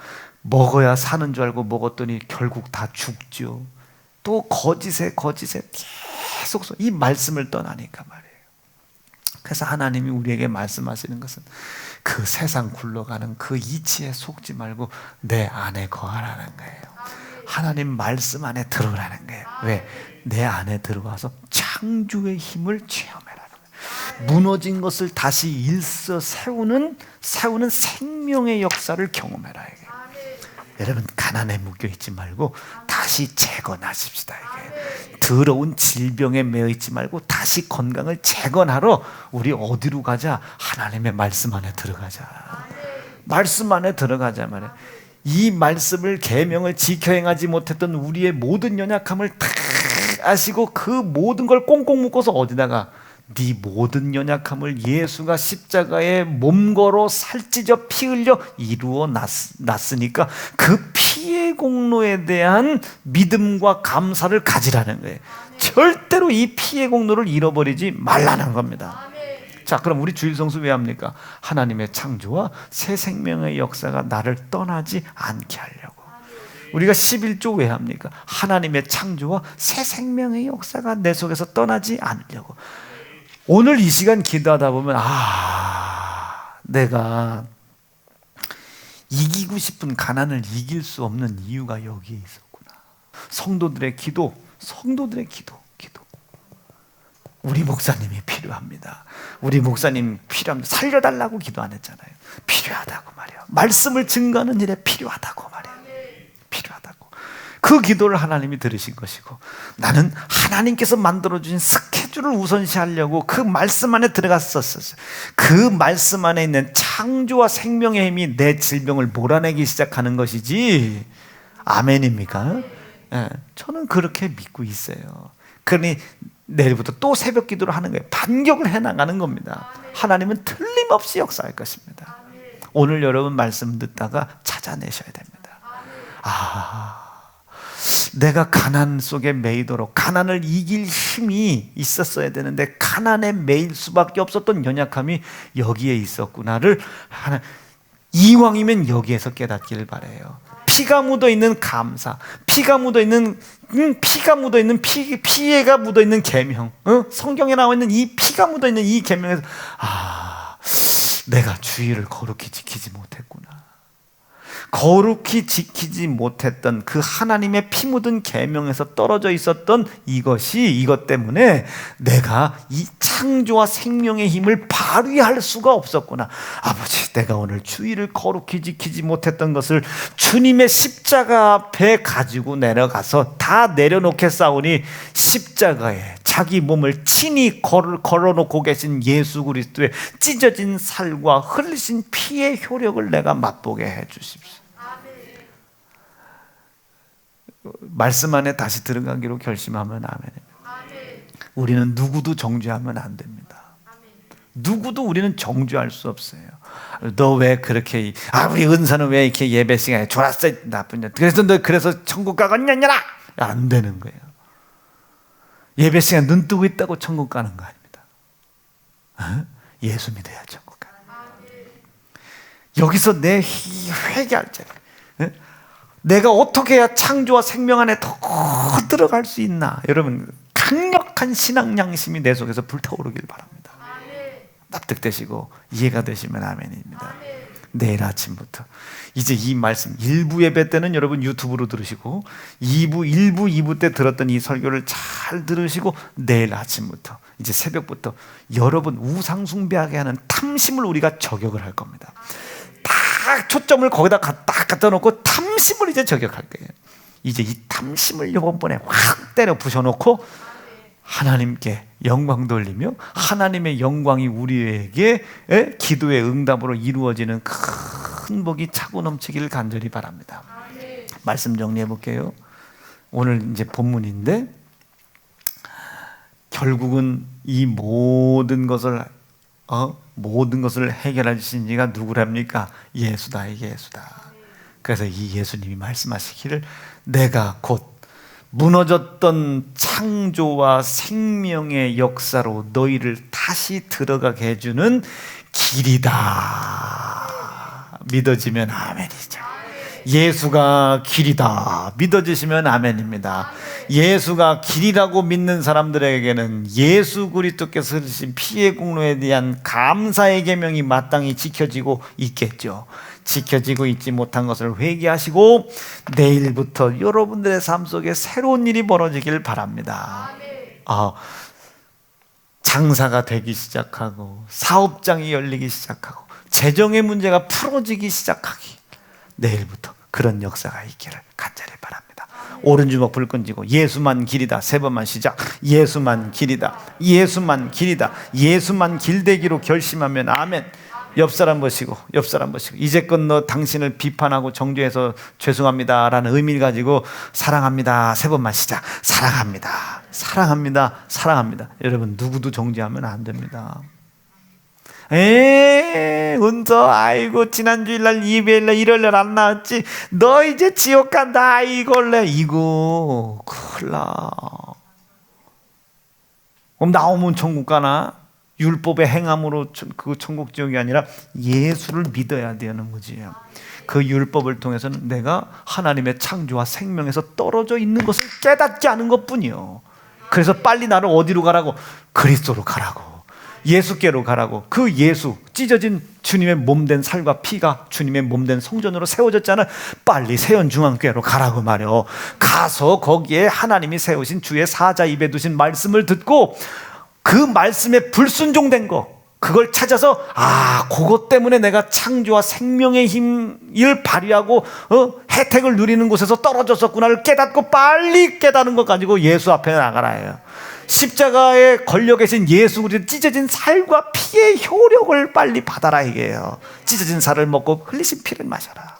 먹어야 사는 줄 알고 먹었더니 결국 다 죽죠. 또 거짓에 계속 이 말씀을 떠나니까 말이에요. 그래서 하나님이 우리에게 말씀하시는 것은 그 세상 굴러가는 그 이치에 속지 말고 내 안에 거하라는 거예요. 하나님 말씀 안에 들어오라는 거예요. 왜? 내 안에 들어와서 창조의 힘을 체험해라는 거예요. 무너진 것을 다시 일서 세우는 생명의 역사를 경험해라. 이게. 여러분 가난에 묶여있지 말고 다시 재건하십시다. 이게. 더러운 질병에 매여있지 말고 다시 건강을 재건하러 우리 어디로 가자? 하나님의 말씀 안에 들어가자. 말씀 안에 들어가자 말이에요. 이 말씀을 계명을 지켜 행하지 못했던 우리의 모든 연약함을 다 아시고 그 모든 걸 꽁꽁 묶어서 어디다가 네 모든 연약함을 예수가 십자가에 몸 걸어 살찌져 피 흘려 이루어 놨으니까 그 피의 공로에 대한 믿음과 감사를 가지라는 거예요. 절대로 이 피의 공로를 잃어버리지 말라는 겁니다. 자, 그럼 우리 주일 성수 왜 합니까? 하나님의 창조와 새 생명의 역사가 나를 떠나지 않게 하려고. 우리가 11조 왜 합니까? 하나님의 창조와 새 생명의 역사가 내 속에서 떠나지 않으려고. 오늘 이 시간 기도하다 보면 내가 이기고 싶은 가난을 이길 수 없는 이유가 여기에 있었구나. 성도들의 기도. 우리 목사님이 필요합니다. 우리 목사님 필요합니다. 살려달라고 기도 안 했잖아요. 필요하다고 말이에요. 말씀을 증거하는 일에 필요하다고 말이에요. 필요하다고. 그 기도를 하나님이 들으신 것이고, 나는 하나님께서 만들어주신 스케줄을 우선시하려고 그 말씀 안에 들어갔었어요. 그 말씀 안에 있는 창조와 생명의 힘이 내 질병을 몰아내기 시작하는 것이지. 아멘입니까? 네, 저는 그렇게 믿고 있어요. 그러니 내일부터 또 새벽 기도를 하는 거예요. 반격을 해나가는 겁니다. 하나님은 틀림없이 역사할 것입니다. 오늘 여러분 말씀 듣다가 찾아내셔야 됩니다. 내가 가난 속에 매이도록 가난을 이길 힘이 있었어야 되는데 가난에 매일 수밖에 없었던 연약함이 여기에 있었구나를 이왕이면 여기에서 깨닫기를 바라요. 피가 묻어있는 감사, 피가 묻어있는 피해가 묻어있는 계명, 성경에 나와 있는 이 피가 묻어있는 이 계명에서 내가 주의를 거룩히 지키지 못했구나. 거룩히 지키지 못했던 그 하나님의 피 묻은 계명에서 떨어져 있었던 이것 때문에 내가 이 창조와 생명의 힘을 발휘할 수가 없었구나. 아버지, 내가 오늘 주의를 거룩히 지키지 못했던 것을 주님의 십자가 앞에 가지고 내려가서 다 내려놓겠사오니 십자가에 자기 몸을 친히 걸어놓고 계신 예수 그리스도의 찢어진 살과 흘리신 피의 효력을 내가 맛보게 해 주십시오. 말씀 안에 다시 들어가기로 결심하면 아멘입니다. 우리는 누구도 정죄하면 안 됩니다. 누구도 우리는 정죄할 수 없어요. 너 왜 그렇게 우리 은사는 왜 이렇게 예배 시간에 졸았어 나쁜 년, 그래서 너 그래서 천국 가겠냐냐, 안 되는 거예요. 예배 시간 눈 뜨고 있다고 천국 가는 거 아닙니다. 예수 믿어야 천국 가는 거예요. 여기서 내 회개할 때 내가 어떻게 해야 창조와 생명 안에 더 들어갈 수 있나? 여러분, 강력한 신앙 양심이 내 속에서 불타오르길 바랍니다. 납득되시고 이해가 되시면 아멘입니다. 내일 아침부터 이제 이 말씀 1부 예배 때는 여러분 유튜브로 들으시고 1부 2부 때 들었던 이 설교를 잘 들으시고 내일 아침부터 이제 새벽부터 여러분 우상 숭배하게 하는 탐심을 우리가 저격을 할 겁니다. 딱 초점을 거기다 딱 갖다 놓고 탐심을 이제 저격할 거예요. 이제 이 탐심을 이번번에 확 때려 부셔놓고 하나님께 영광 돌리며 하나님의 영광이 우리에게 기도의 응답으로 이루어지는 큰 복이 차고 넘치기를 간절히 바랍니다. 말씀 정리해 볼게요. 오늘 이제 본문인데 결국은 이 모든 것을 해결해 주신 이가 누구랍니까? 예수다. 그래서 이 예수님이 말씀하시기를 내가 곧 무너졌던 창조와 생명의 역사로 너희를 다시 들어가게 해주는 길이다. 믿어지면 아멘이죠. 예수가 길이다. 믿어지시면 아멘입니다. 예수가 길이라고 믿는 사람들에게는 예수 그리스도께서 흘리신 피의 공로에 대한 감사의 계명이 마땅히 지켜지고 있겠죠. 지켜지고 있지 못한 것을 회개하시고 내일부터 여러분들의 삶 속에 새로운 일이 벌어지길 바랍니다. 장사가 되기 시작하고 사업장이 열리기 시작하고 재정의 문제가 풀어지기 시작하기, 내일부터 그런 역사가 있기를 간절히 바랍니다. 오른주먹 불 끈지고 예수만 길이다. 3번만 시작. 예수만 길이다. 예수만 길이다. 예수만 길되기로 결심하면 아멘. 옆 사람 보시고 이제껏 너 당신을 비판하고 정죄해서 죄송합니다 라는 의미를 가지고 사랑합니다 3번만 시작. 사랑합니다. 여러분, 누구도 정죄하면 안 됩니다. 은서, 아이고 지난주일날 이배일날 일요일날 안 나왔지, 너 이제 지옥 간다. 이걸래 이거 큰일 나. 그럼 나오면 천국 가나? 율법의 행함으로 그 천국 지옥이 아니라 예수를 믿어야 되는 거지. 그 율법을 통해서는 내가 하나님의 창조와 생명에서 떨어져 있는 것을 깨닫지 않은 것뿐이요. 그래서 빨리 나를 어디로 가라고? 그리스도로 가라고, 예수께로 가라고. 그 예수, 찢어진 주님의 몸된 살과 피가 주님의 몸된 성전으로 세워졌잖아. 빨리 세연중앙교회로 가라고 말이요. 가서 거기에 하나님이 세우신 주의 사자 입에 두신 말씀을 듣고 그 말씀에 불순종된 거, 그걸 찾아서 그것 때문에 내가 창조와 생명의 힘을 발휘하고 혜택을 누리는 곳에서 떨어졌었구나를 깨닫고 빨리 깨닫는 것 가지고 예수 앞에 나가라 해요. 십자가에 걸려 계신 예수 그리스도 찢어진 살과 피의 효력을 빨리 받아라 이게요. 찢어진 살을 먹고 흘리신 피를 마셔라.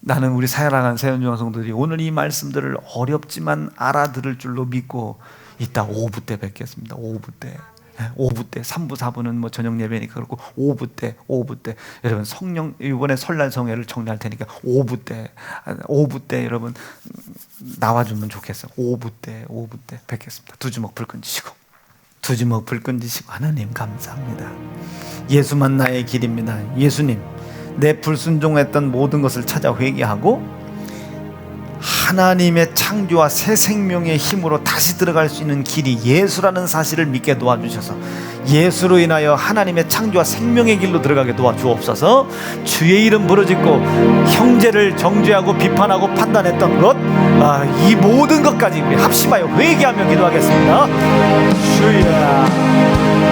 나는 우리 사랑하는 세연중앙 성도들이 오늘 이 말씀들을 어렵지만 알아들을 줄로 믿고 이따 오후 때 뵙겠습니다. 오후 때 오후 때 3부 4부는 뭐 저녁 예배니까 그렇고 오후 때 여러분 성령 이번에 설날 성회를 정리할 테니까 오후 때 여러분 나와주면 좋겠어. 오후 때 뵙겠습니다. 두 주먹 불 끈지시고 하나님 감사합니다. 예수만 나의 길입니다. 예수님, 내 불순종했던 모든 것을 찾아 회개하고 하나님의 창조와 새 생명의 힘으로 다시 들어갈 수 있는 길이 예수라는 사실을 믿게 도와주셔서 예수로 인하여 하나님의 창조와 생명의 길로 들어가게 도와주옵소서. 주의 이름 부르짖고 형제를 정죄하고 비판하고 판단했던 것, 이 모든 것까지 우리 합심하여 회개하며 기도하겠습니다. 주여.